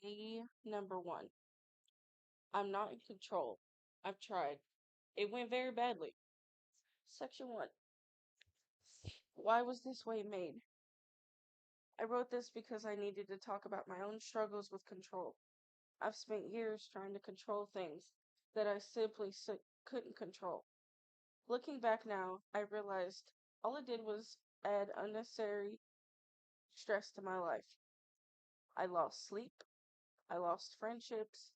Day number one. I'm not in control. I've tried. It went very badly. Section one. Why was this way made? I wrote this because I needed to talk about my own struggles with control. I've spent years trying to control things that I simply couldn't control. Looking back now, I realized all it did was add unnecessary stress to my life. I lost sleep. I lost friendships.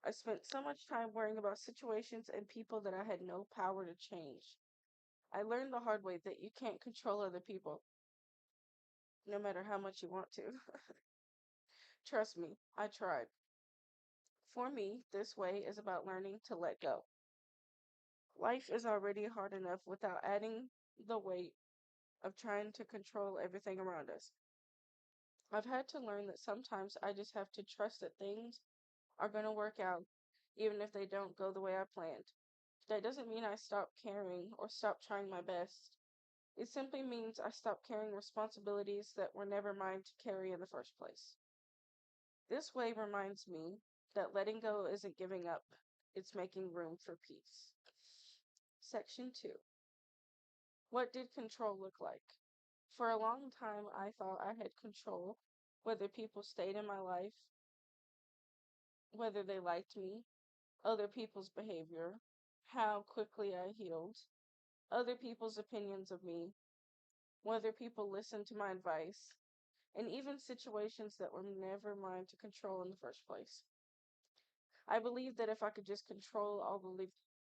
I spent so much time worrying about situations and people that I had no power to change. I learned the hard way that you can't control other people, no matter how much you want to. Trust me, I tried. For me, this way is about learning to let go. Life is already hard enough without adding the weight of trying to control everything around us. I've had to learn that sometimes I just have to trust that things are going to work out, even if they don't go the way I planned. That doesn't mean I stop caring or stop trying my best. It simply means I stop carrying responsibilities that were never mine to carry in the first place. This way reminds me that letting go isn't giving up, it's making room for peace. Section 2. What did control look like? For a long time, I thought I had control whether people stayed in my life, whether they liked me, other people's behavior, how quickly I healed, other people's opinions of me, whether people listened to my advice, and even situations that were never mine to control in the first place. I believed that if I could just control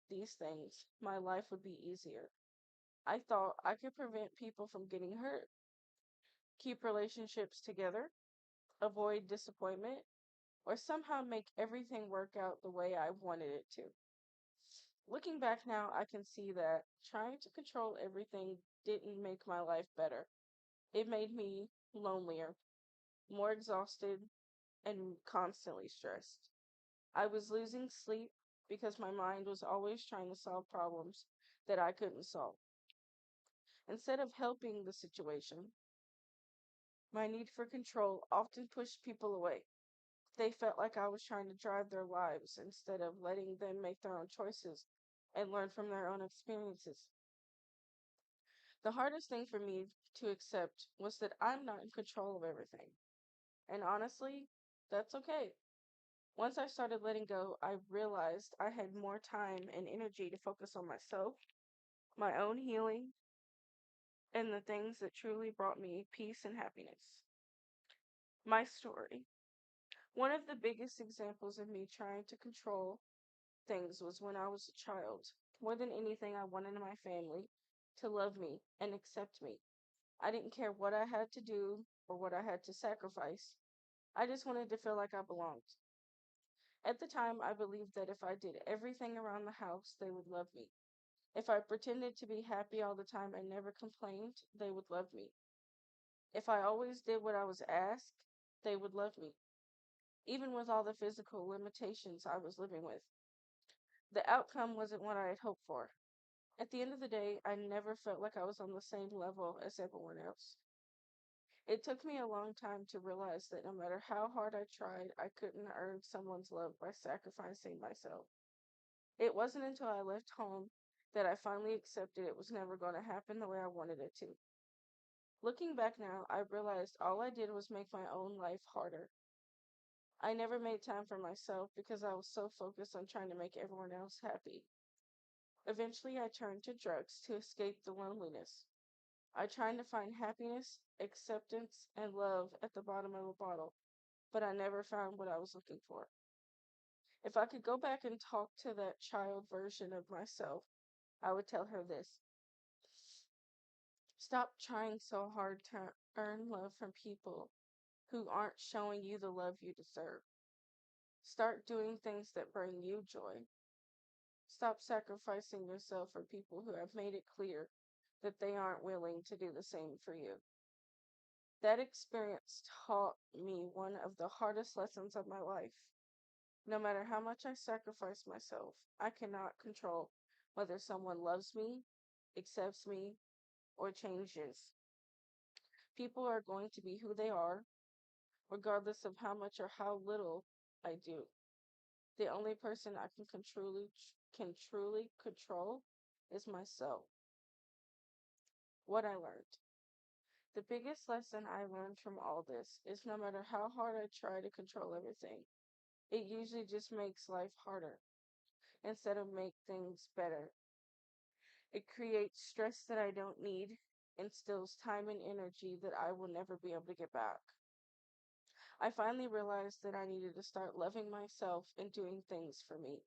these things, my life would be easier. I thought I could prevent people from getting hurt, keep relationships together, avoid disappointment, or somehow make everything work out the way I wanted it to. Looking back now, I can see that trying to control everything didn't make my life better. It made me lonelier, more exhausted, and constantly stressed. I was losing sleep because my mind was always trying to solve problems that I couldn't solve. Instead of helping the situation, my need for control often pushed people away. They felt like I was trying to drive their lives instead of letting them make their own choices and learn from their own experiences. The hardest thing for me to accept was that I'm not in control of everything. And honestly, that's okay. Once I started letting go, I realized I had more time and energy to focus on myself, my own healing, and the things that truly brought me peace and happiness. My story. One of the biggest examples of me trying to control things was when I was a child. More than anything, I wanted my family to love me and accept me. I didn't care what I had to do or what I had to sacrifice. I just wanted to feel like I belonged. At the time, I believed that if I did everything around the house, they would love me. If I pretended to be happy all the time and never complained, they would love me. If I always did what I was asked, they would love me, even with all the physical limitations I was living with. The outcome wasn't what I had hoped for. At the end of the day, I never felt like I was on the same level as everyone else. It took me a long time to realize that no matter how hard I tried, I couldn't earn someone's love by sacrificing myself. It wasn't until I left home that I finally accepted it was never going to happen the way I wanted it to. Looking back now, I realized all I did was make my own life harder. I never made time for myself because I was so focused on trying to make everyone else happy. Eventually, I turned to drugs to escape the loneliness. I tried to find happiness, acceptance, and love at the bottom of a bottle, but I never found what I was looking for. If I could go back and talk to that child version of myself, I would tell her this: stop trying so hard to earn love from people who aren't showing you the love you deserve. Start doing things that bring you joy. Stop sacrificing yourself for people who have made it clear that they aren't willing to do the same for you. That experience taught me one of the hardest lessons of my life. No matter how much I sacrifice myself, I cannot control whether someone loves me, accepts me, or changes. People are going to be who they are, regardless of how much or how little I do. The only person I can truly control is myself. What I learned. The biggest lesson I learned from all this is no matter how hard I try to control everything, it usually just makes life harder instead of make things better. It creates stress that I don't need, instills time and energy that I will never be able to get back. I finally realized that I needed to start loving myself and doing things for me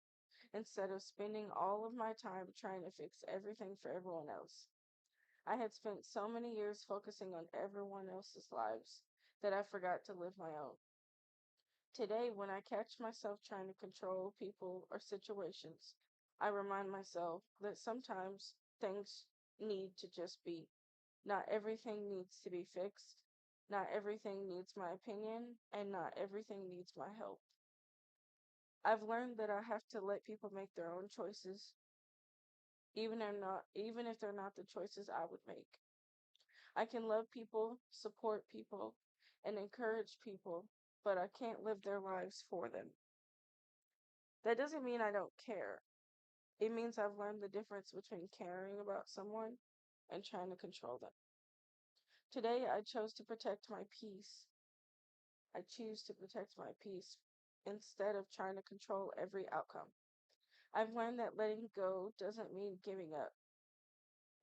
instead of spending all of my time trying to fix everything for everyone else. I had spent so many years focusing on everyone else's lives that I forgot to live my own. Today, when I catch myself trying to control people or situations, I remind myself that sometimes things need to just be. Not everything needs to be fixed. Not everything needs my opinion, and not everything needs my help. I've learned that I have to let people make their own choices, even if they're not the choices I would make. I can love people, support people, and encourage people, but I can't live their lives for them. That doesn't mean I don't care. It means I've learned the difference between caring about someone and trying to control them. Today, I chose to protect my peace. I choose to protect my peace instead of trying to control every outcome. I've learned that letting go doesn't mean giving up.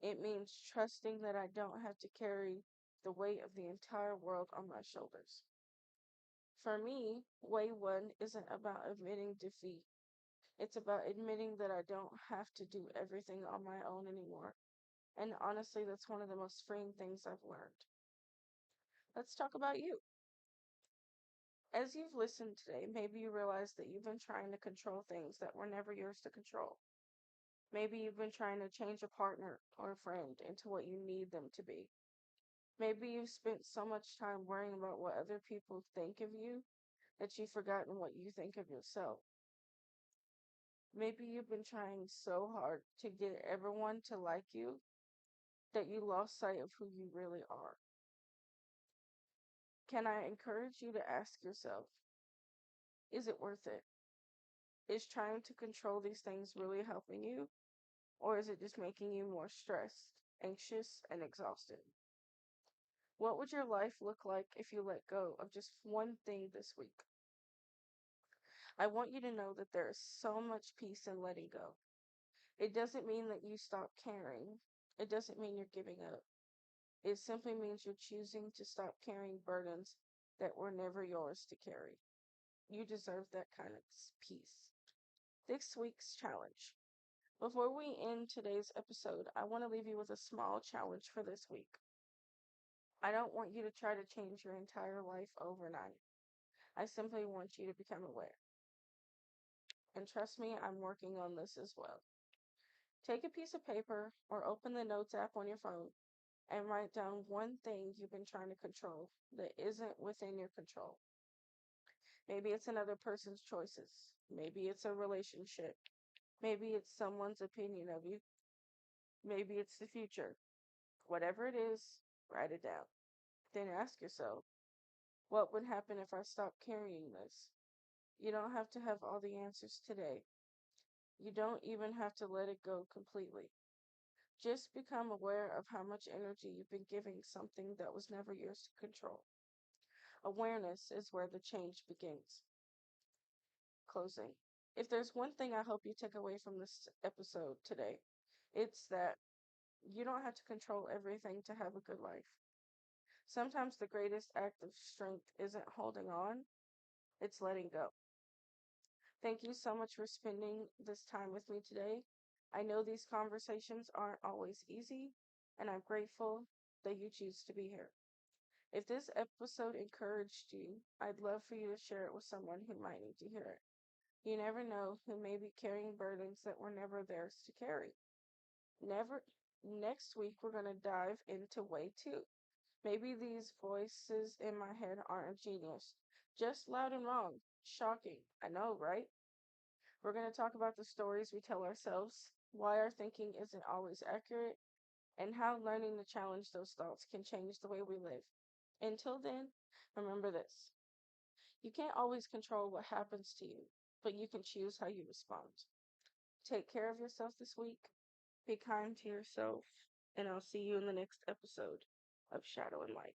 It means trusting that I don't have to carry the weight of the entire world on my shoulders. For me, way one isn't about admitting defeat. It's about admitting that I don't have to do everything on my own anymore. And honestly, that's one of the most freeing things I've learned. Let's talk about you. As you've listened today, maybe you realize that you've been trying to control things that were never yours to control. Maybe you've been trying to change a partner or a friend into what you need them to be. Maybe you've spent so much time worrying about what other people think of you that you've forgotten what you think of yourself. Maybe you've been trying so hard to get everyone to like you that you lost sight of who you really are. Can I encourage you to ask yourself, is it worth it? Is trying to control these things really helping you? Or is it just making you more stressed, anxious, and exhausted? What would your life look like if you let go of just one thing this week? I want you to know that there is so much peace in letting go. It doesn't mean that you stop caring. It doesn't mean you're giving up. It simply means you're choosing to stop carrying burdens that were never yours to carry. You deserve that kind of peace. This week's challenge. Before we end today's episode, I want to leave you with a small challenge for this week. I don't want you to try to change your entire life overnight. I simply want you to become aware. And trust me, I'm working on this as well. Take a piece of paper or open the Notes app on your phone and write down one thing you've been trying to control that isn't within your control. Maybe it's another person's choices. Maybe it's a relationship. Maybe it's someone's opinion of you. Maybe it's the future. Whatever it is, write it down. Then ask yourself, what would happen if I stopped carrying this? You don't have to have all the answers today. You don't even have to let it go completely. Just become aware of how much energy you've been giving something that was never yours to control. Awareness is where the change begins. Closing. If there's one thing I hope you take away from this episode today, it's that you don't have to control everything to have a good life. Sometimes the greatest act of strength isn't holding on, it's letting go. Thank you so much for spending this time with me today. I know these conversations aren't always easy, and I'm grateful that you choose to be here. If this episode encouraged you, I'd love for you to share it with someone who might need to hear it. You never know who may be carrying burdens that were never theirs to carry. Never Next week we're going to dive into way 2. Maybe these voices in my head aren't genius, just loud and wrong. Shocking. I know, right? We're going to talk about the stories we tell ourselves, why our thinking isn't always accurate, and how learning to challenge those thoughts can change the way we live. Until then, remember this: You can't always control what happens to you, but you can choose how you respond. Take care of yourself this week. Be kind to yourself, and I'll see you in the next episode of Shadow and Light.